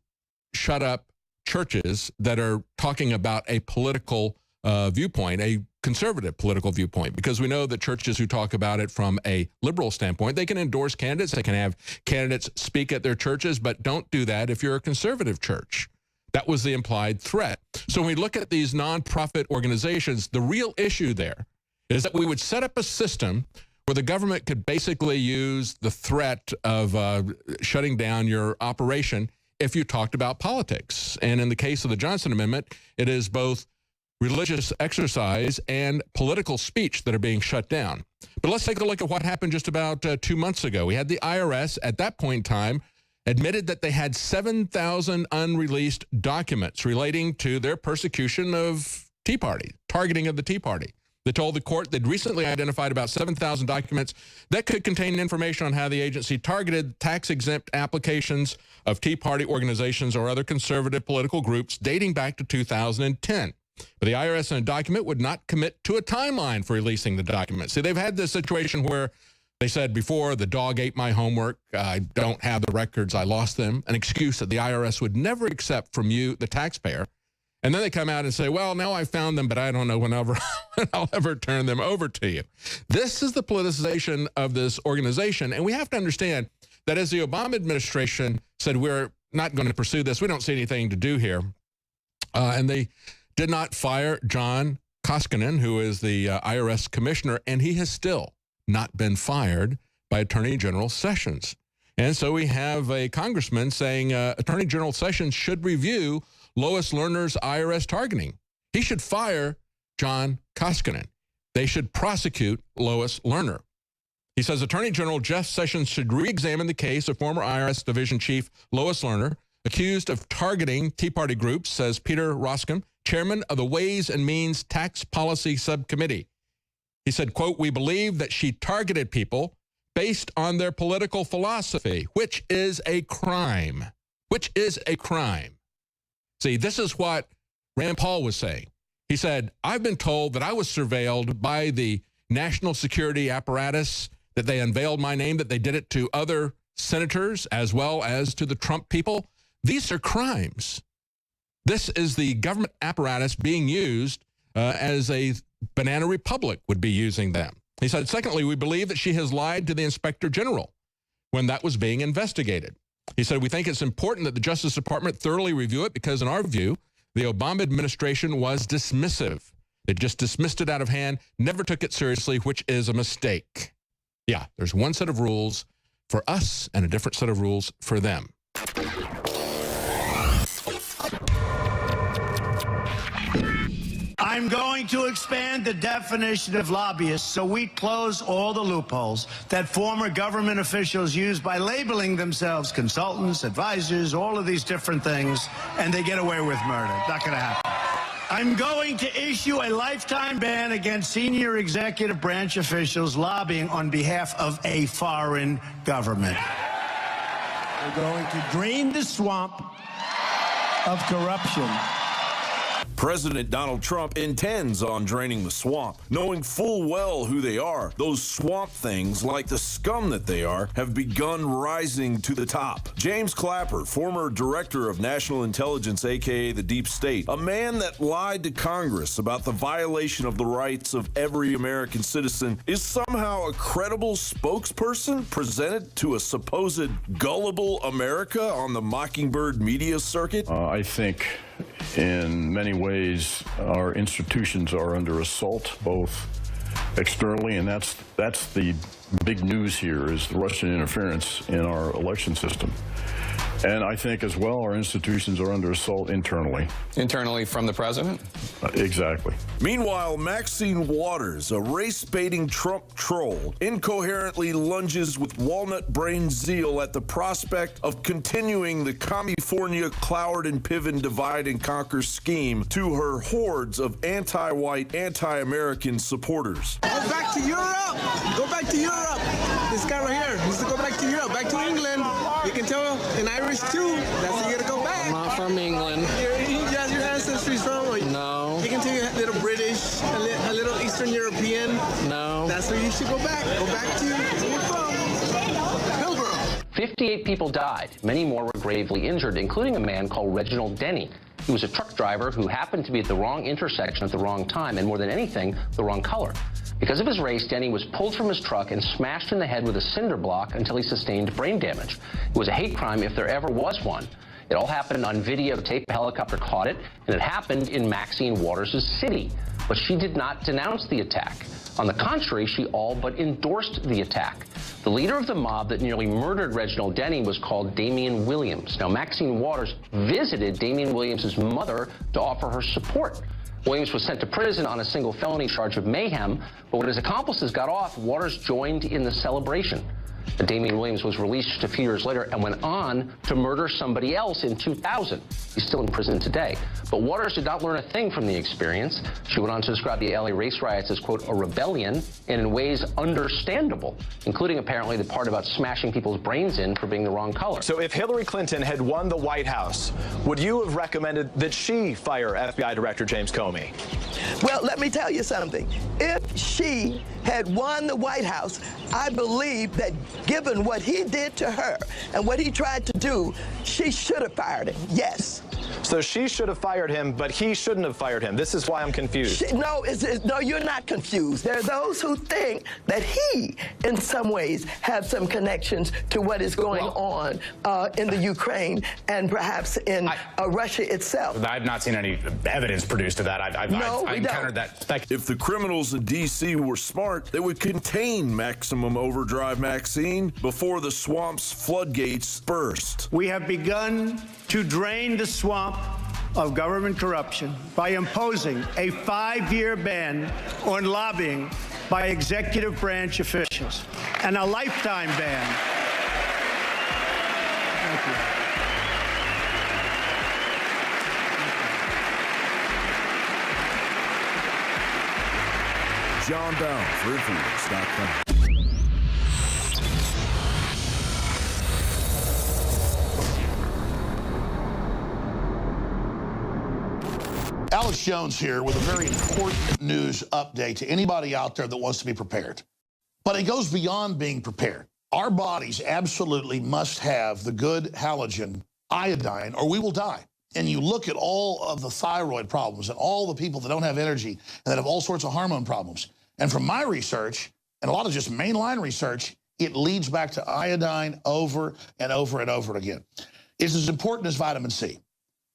shut up churches that are talking about a political viewpoint, a conservative political viewpoint, because we know that churches who talk about it from a liberal standpoint, they can endorse candidates, they can have candidates speak at their churches, but don't do that if you're a conservative church. That was the implied threat. So when we look at these nonprofit organizations, the real issue there is that we would set up a system where the government could basically use the threat of shutting down your operation if you talked about politics. And in the case of the Johnson Amendment, it is both religious exercise and political speech that are being shut down. But let's take a look at what happened just about 2 months ago. We had the IRS at that point in time admitted that they had 7,000 unreleased documents relating to their persecution of Tea Party, targeting of the Tea Party. They told the court they'd recently identified about 7,000 documents that could contain information on how the agency targeted tax-exempt applications of Tea Party organizations or other conservative political groups dating back to 2010. But the IRS in a document would not commit to a timeline for releasing the documents. See, they've had this situation where they said before, the dog ate my homework, I don't have the records, I lost them, an excuse that the IRS would never accept from you, the taxpayer. And then they come out and say, well, now I found them, but I don't know when I'll ever turn them over to you. This is the politicization of this organization. And we have to understand that as the Obama administration said, we're not going to pursue this, we don't see anything to do here. And they did not fire John Koskinen, who is the IRS commissioner, and he has still not been fired by Attorney General Sessions. And so we have a congressman saying Attorney General Sessions should review Lois Lerner's IRS targeting. He should fire John Koskinen. They should prosecute Lois Lerner. He says Attorney General Jeff Sessions should re-examine the case of former IRS Division Chief Lois Lerner, accused of targeting Tea Party groups, says Peter Roskam, chairman of the Ways and Means Tax Policy Subcommittee. He said, quote, we believe that she targeted people based on their political philosophy, which is a crime. Which is a crime. See, this is what Rand Paul was saying. He said, I've been told that I was surveilled by the national security apparatus, that they unveiled my name, that they did it to other senators as well as to the Trump people. These are crimes. This is the government apparatus being used as a banana republic would be using them. He said, secondly, we believe that she has lied to the Inspector General when that was being investigated. He said, we think it's important that the Justice Department thoroughly review it because in our view, the Obama administration was dismissive. It just dismissed it out of hand, never took it seriously, which is a mistake. Yeah, there's one set of rules for us and a different set of rules for them. I'm going to expand the definition of lobbyists so we close all the loopholes that former government officials use by labeling themselves consultants, advisors, all of these different things, and they get away with murder. Not going to happen. I'm going to issue a lifetime ban against senior executive branch officials lobbying on behalf of a foreign government. We're going to drain the swamp of corruption. President Donald Trump intends on draining the swamp, knowing full well who they are. Those swamp things, like the scum that they are, have begun rising to the top. James Clapper, former director of national intelligence, aka the Deep State, a man that lied to Congress about the violation of the rights of every American citizen, is somehow a credible spokesperson presented to a supposed gullible America on the Mockingbird media circuit? I think in many ways, our institutions are under assault, both externally, and that's the big news here, is the Russian interference in our election system. And I think as well, our institutions are under assault internally. Internally from the president? Exactly. Meanwhile, Maxine Waters, a race-baiting Trump troll, incoherently lunges with walnut-brain zeal at the prospect of continuing the California Cloward and Piven divide and conquer scheme to her hordes of anti-white, anti-American supporters. Go back to Europe! Go back to Europe! This guy right here needs to go back to Europe, back to England. You can tell in Irish too. That's where you gotta go back. I'm not from England. He has your ancestry's from? Or No. You can tell you're a little British, a little Eastern European. No. That's where you should go back. Go back to where you're from. Hillsborough. 58 people died. Many more were gravely injured, including a man called Reginald Denny. He was a truck driver who happened to be at the wrong intersection at the wrong time, and more than anything, the wrong color. Because of his race, Denny was pulled from his truck and smashed in the head with a cinder block until he sustained brain damage. It was a hate crime if there ever was one. It all happened on videotape. A helicopter caught it, and it happened in Maxine Waters' city. But she did not denounce the attack. On the contrary, she all but endorsed the attack. The leader of the mob that nearly murdered Reginald Denny was called Damian Williams. Now, Maxine Waters visited Damian Williams' mother to offer her support. Williams was sent to prison on a single felony charge of mayhem, but when his accomplices got off, Waters joined in the celebration. Damian Williams was released just a few years later and went on to murder somebody else in 2000. He's still in prison today. But Waters did not learn a thing from the experience. She went on to describe the LA race riots as, quote, a rebellion, and in ways understandable, including apparently the part about smashing people's brains in for being the wrong color. So if Hillary Clinton had won the White House, would you have recommended that she fire FBI Director James Comey? Well, let me tell you something. If she had won the White House, I believe that given what he did to her and what he tried to do, she should have fired him, yes. So she should have fired him, but he shouldn't have fired him. This is why I'm confused. No, you're not confused. There are those who think that he, in some ways, has some connections to what is going on in the Ukraine and perhaps in Russia itself. I've not seen any evidence produced of that. I've encountered that. If the criminals in D.C. were smart, they would contain maximum overdrive Maxine before the swamp's floodgates burst. We have begun to drain the swamp of government corruption by imposing a 5-year ban on lobbying by executive branch officials and a lifetime ban. Thank you. John Bowne for Infowars.com. Alex Jones here with a very important news update to anybody out there that wants to be prepared. But it goes beyond being prepared. Our bodies absolutely must have the good halogen iodine or we will die. And you look at all of the thyroid problems and all the people that don't have energy and that have all sorts of hormone problems. And from my research, and a lot of just mainline research, it leads back to iodine over and over and over again. It's as important as vitamin C.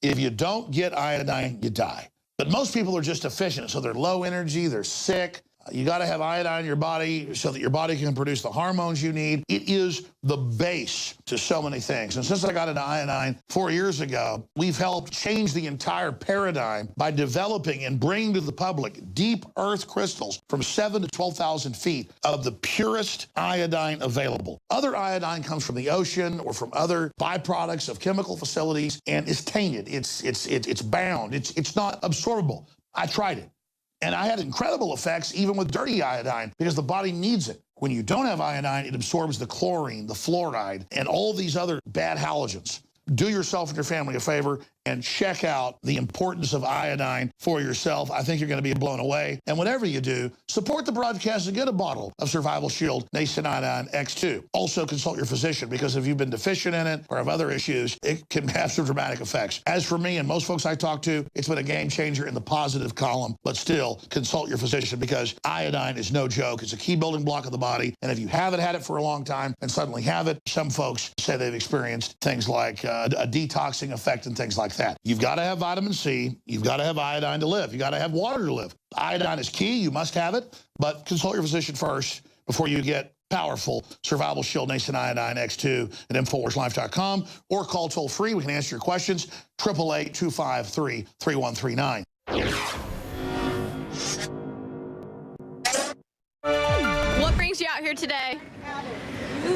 If you don't get iodine, you die. But most people are just deficient, so they're low energy, they're sick. You got to have iodine in your body so that your body can produce the hormones you need. It is the base to so many things. And since I got into iodine 4 years ago, we've helped change the entire paradigm by developing and bringing to the public deep earth crystals from 7,000 to 12,000 feet of the purest iodine available. Other iodine comes from the ocean or from other byproducts of chemical facilities and is tainted. It's bound. It's not absorbable. I tried it. And I had incredible effects even with dirty iodine because the body needs it. When you don't have iodine, it absorbs the chlorine, the fluoride, and all these other bad halogens. Do yourself and your family a favor and check out the importance of iodine for yourself. I think you're going to be blown away. And whatever you do, support the broadcast and get a bottle of Survival Shield Nascent Iodine X2. Also consult your physician because if you've been deficient in it or have other issues, it can have some dramatic effects. As for me and most folks I talk to, it's been a game changer in the positive column, but still consult your physician because iodine is no joke. It's a key building block of the body. And if you haven't had it for a long time and suddenly have it, some folks say they've experienced things like a detoxing effect and things like that. You've got to have vitamin C. You've got to have iodine to live. You've got to have water to live. Iodine is key. You must have it, but consult your physician first before you get powerful Survival Shield Nascent Iodine X2 at InfoWarsLife.com, or call toll-free. We can answer your questions, 888-253-3139. What brings you out here today?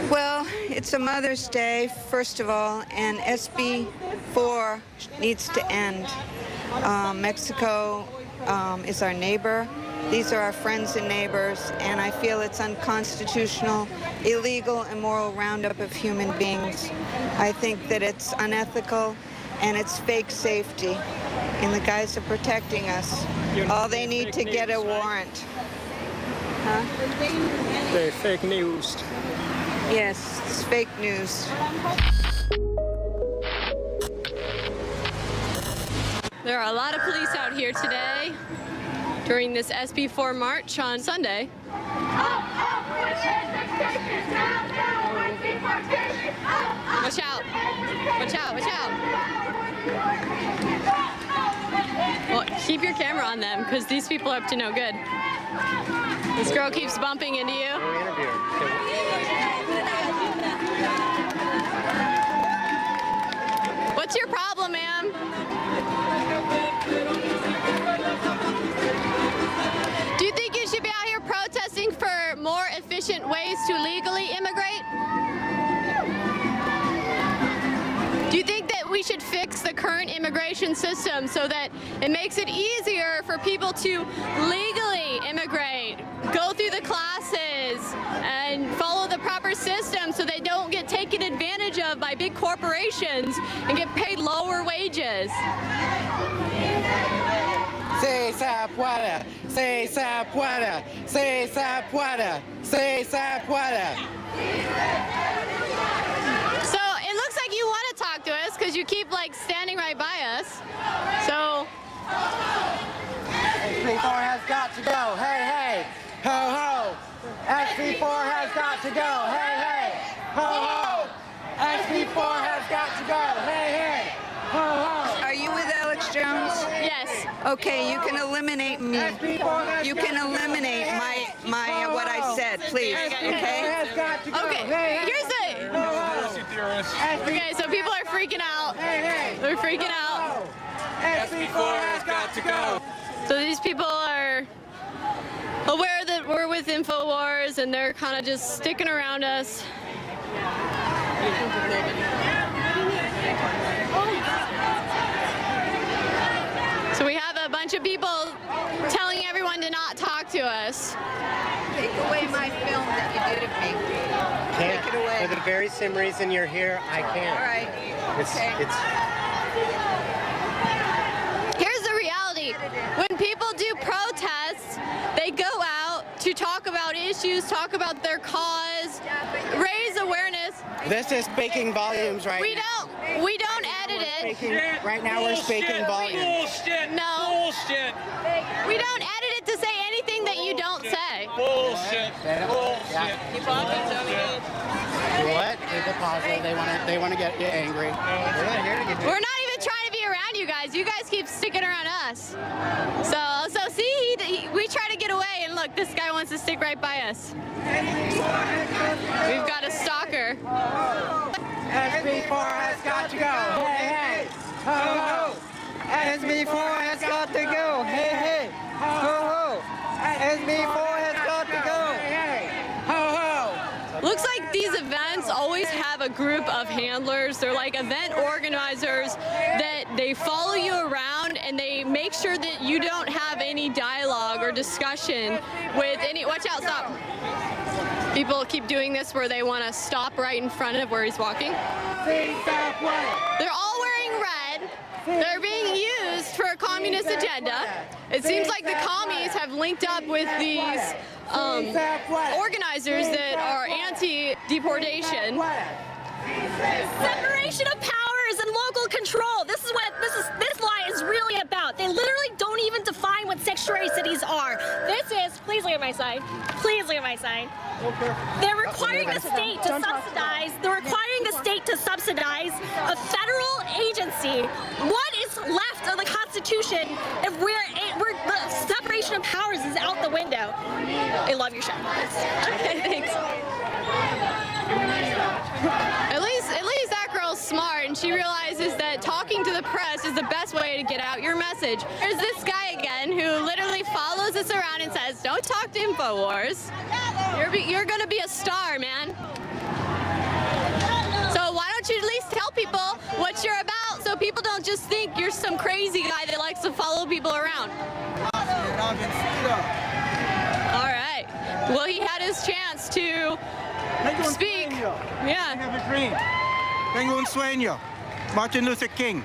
Well, it's a Mother's Day, first of all, and SB 4 needs to end. Mexico is our neighbor. These are our friends and neighbors, and I feel it's unconstitutional, illegal, immoral roundup of human beings. I think that it's unethical, and it's fake safety in the guise of protecting us. All they need to get a warrant. Huh? They're fake news. Yes, it's fake news. There are a lot of police out here today during this SB4 march on Sunday. Watch out. Watch out, watch out. Well, keep your camera on them, because these people are up to no good. This girl keeps bumping into you. What's your problem, ma'am? Do you think you should be out here protesting for more efficient ways to legally immigrate? Do you think that we should fix the current immigration system so that it makes it easier for people to legally immigrate, go through the classes, and follow the proper system so they don't get taken advantage of by big corporations and get paid lower wages? Se puede, se puede, se puede, se puede. So it looks like you want to talk to us because you keep like standing right by us. So SB4 has got to go. Hey, hey, ho, ho. SB4 has got to go. Hey, hey, ho, ho. SB4 has got to go. Hey, hey, ho, ho. Are you with Alex Jones? Yes. Okay, you can eliminate me. You can eliminate my what I said, please. Okay? Okay. Here's the. Okay, so people are freaking out. They're freaking out. SB4 has got to go. So these people are aware that we're with Infowars, and they're kind of just sticking around us. So we have a bunch of people telling everyone to not talk to us. Take away my film that you did of me. Can't. Take it away. For the very same reason you're here, I can't. All right. Here's the reality. When people do protests, they go out to talk about issues, talk about their cause, raise awareness. This is speaking volumes right now. We don't edit it. Right now we're speaking volumes. Bullshit. No. Bullshit. We don't edit it to say anything that you don't say. Bullshit. Bullshit. What? People pause it. They want to get you angry. We're not here to get you. We're not even trying to be around you guys. You guys keep sticking around us. So see, we try to get away, and look, this guy wants to stick right by us. We've got a stalker. SB4 has got to go. Hey, hey, ho, ho. SB4 has got to go. Hey, hey, ho, ho. SB4 has got to go. Hey, hey, ho, ho. Looks like these events always have a group of handlers. They're like event organizers that they follow you around, and they make sure that you don't have any dialogue or discussion with any. Watch out, stop. People keep doing this where they want to stop right in front of where he's walking. They're all wearing red. They're being used for a communist agenda. It seems like the commies have linked up with these organizers that are anti-deportation. Separation of powers and local control. This is what this law is really about. They literally don't even define what sanctuary cities are. This is, please look at my side. Please look at my side. They're requiring the state to subsidize. They're requiring the state to subsidize a federal agency. What is left of the Constitution if the separation of powers is out the window? I love your show. Okay, thanks. and she realizes that talking to the press is the best way to get out your message. There's this guy again who literally follows us around and says, don't talk to Infowars. You're going to be a star, man. So why don't you at least tell people what you're about so people don't just think you're some crazy guy that likes to follow people around. All right. Well, he had his chance to speak. Yeah. I have a dream. Tengo un sueño. Martin Luther King.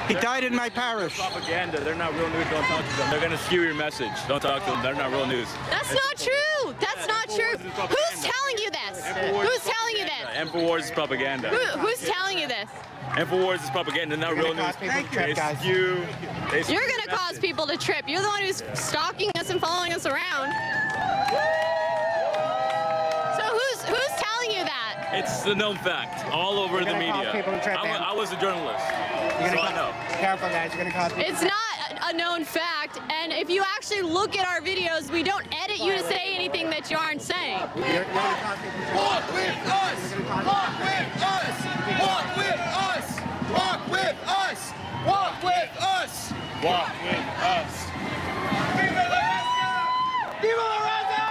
He died in my parish. Propaganda. They're not real news. Don't talk to them. They're going to skew your message. Don't talk to them. They're not real news. That's not true. That's not true. Who's telling you this? Who's telling you this? Infowars is propaganda. Who's telling you this? Infowars is propaganda, not real news. You're going to cause people to trip. You're the one who's stalking us and following us around. So who's telling you that? It's the known fact, all over the media. I was a journalist, so I know. Careful, guys. You're going to cause people It's not a known fact, and if you actually look at our videos, we don't edit you to say anything that you aren't saying. Walk with us! Walk with us! Walk with us! Walk with us! Walk with us! Walk with us! Viva la raza! Viva la raza!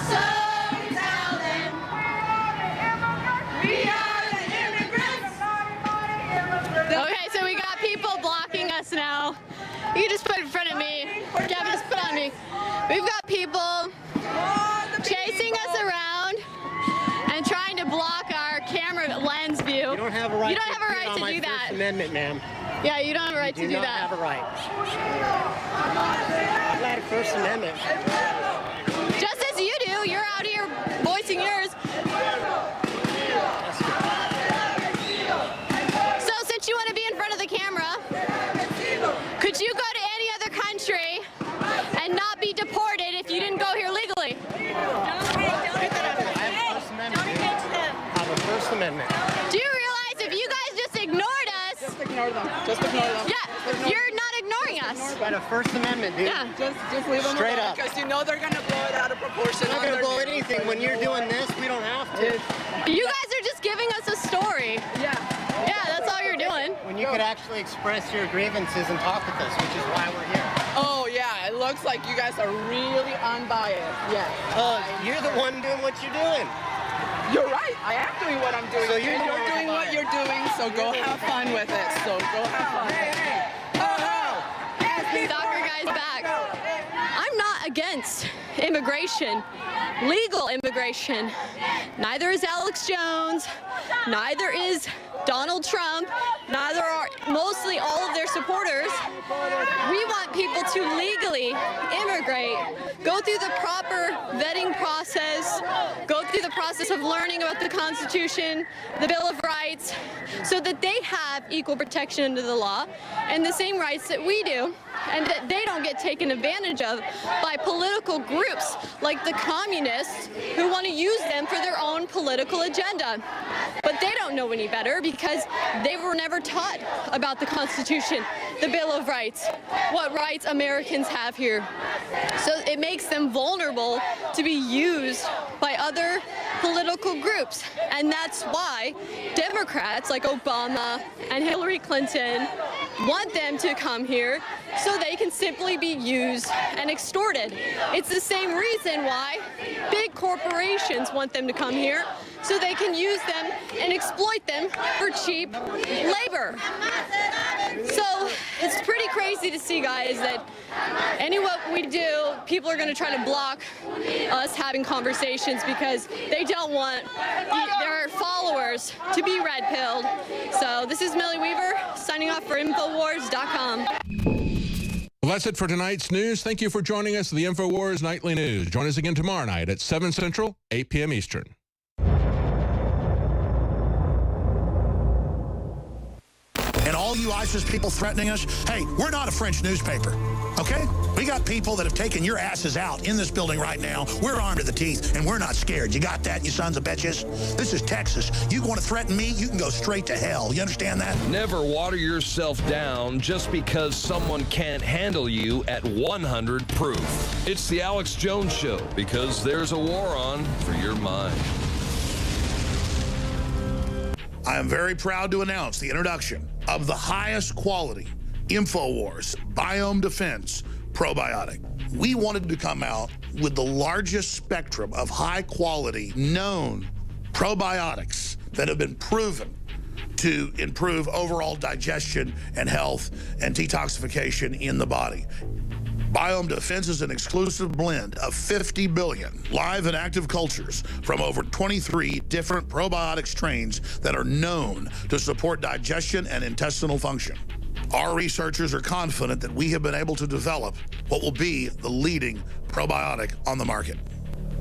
So tell them we are the immigrants. Okay, so we got people blocking us now. You can just put it in front of me. Gavin, just put it on me. We've got people chasing us around and trying to block our camera lens view. You don't have a right. You don't have a right to do that. First Amendment, ma'am. Yeah, you don't have a right to do that. You do not have a right. I've got a First Amendment. Just as you do. You're out here voicing yours. So since you want to be in front of the camera, could you go to any other country and not be deported if you didn't go here legally? I have a First Amendment. Do you realize if you guys just ignored us? Just ignore them. Just ignore them. Yeah, you're not ignoring us. Got a First Amendment, dude. Yeah. Just leave them straight up. Because you know they're going to blow it out of proportion. They're not going to blow anything. When you're doing this, we don't have to. You guys are just giving us a story. Yeah. Yeah, that's all you're doing. When you could actually express your grievances and talk with us, which is why we're here. Oh, yeah. It looks like you guys are really unbiased. Yeah. You're the one doing what you're doing. You're right. I am doing what I'm doing. So you're doing what you're doing, so go have fun with it. So go have fun. Soccer guy's back. I'm not against immigration, legal immigration. Neither is Alex Jones, neither is Donald Trump, neither are mostly all of their supporters. We want people to legally immigrate, go through the proper vetting process, go through the process of learning about the Constitution, the Bill of Rights, so that they have equal protection under the law and the same rights that we do, and that they don't get taken advantage of by political groups like the communists who want to use them for their own political agenda. But they don't know any better because they were never taught about the Constitution, the Bill of Rights, what rights Americans have here. So it makes them vulnerable to be used by other political groups. And that's why Democrats like Obama and Hillary Clinton want them to come here so they can simply be used and extorted. It's the same reason why big corporations want them to come here, so they can use them and exploit them for cheap labor. So it's pretty crazy to see, guys, that any what we do, people are going to try to block us having conversations because they don't want their followers to be red-pilled. So this is Millie Weaver signing off for Infowars.com. Well, that's it for tonight's news. Thank you for joining us at the Infowars Nightly News. Join us again tomorrow night at 7 Central, 8 p.m. Eastern. And all you ISIS people threatening us, hey, we're not a French newspaper. Okay? We got people that have taken your asses out in this building right now. We're armed to the teeth, and we're not scared. You got that, you sons of bitches? This is Texas. You want to threaten me, you can go straight to hell. You understand that? Never water yourself down just because someone can't handle you at 100 proof. It's the Alex Jones Show, because there's a war on for your mind. I am very proud to announce the introduction of the highest quality Infowars Biome Defense probiotic. We wanted to come out with the largest spectrum of high quality known probiotics that have been proven to improve overall digestion and health and detoxification in the body. Biome Defense is an exclusive blend of 50 billion live and active cultures from over 23 different probiotic strains that are known to support digestion and intestinal function. Our researchers are confident that we have been able to develop what will be the leading probiotic on the market.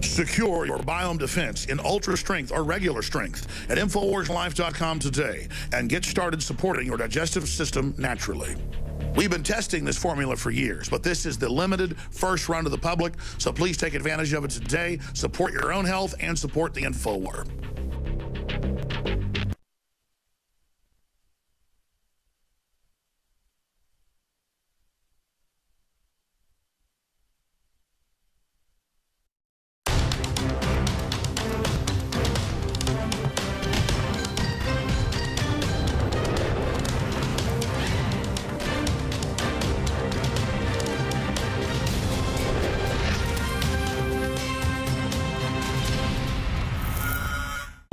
Secure your Biome Defense in ultra strength or regular strength at InfoWarsLife.com today and get started supporting your digestive system naturally. We've been testing this formula for years, but this is the limited first run to the public, so please take advantage of it today. Support your own health and support the InfoWar.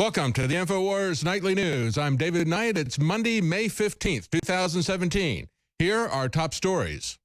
Welcome to the Infowars Nightly News. I'm David Knight. It's Monday, May 15th, 2017. Here are top stories.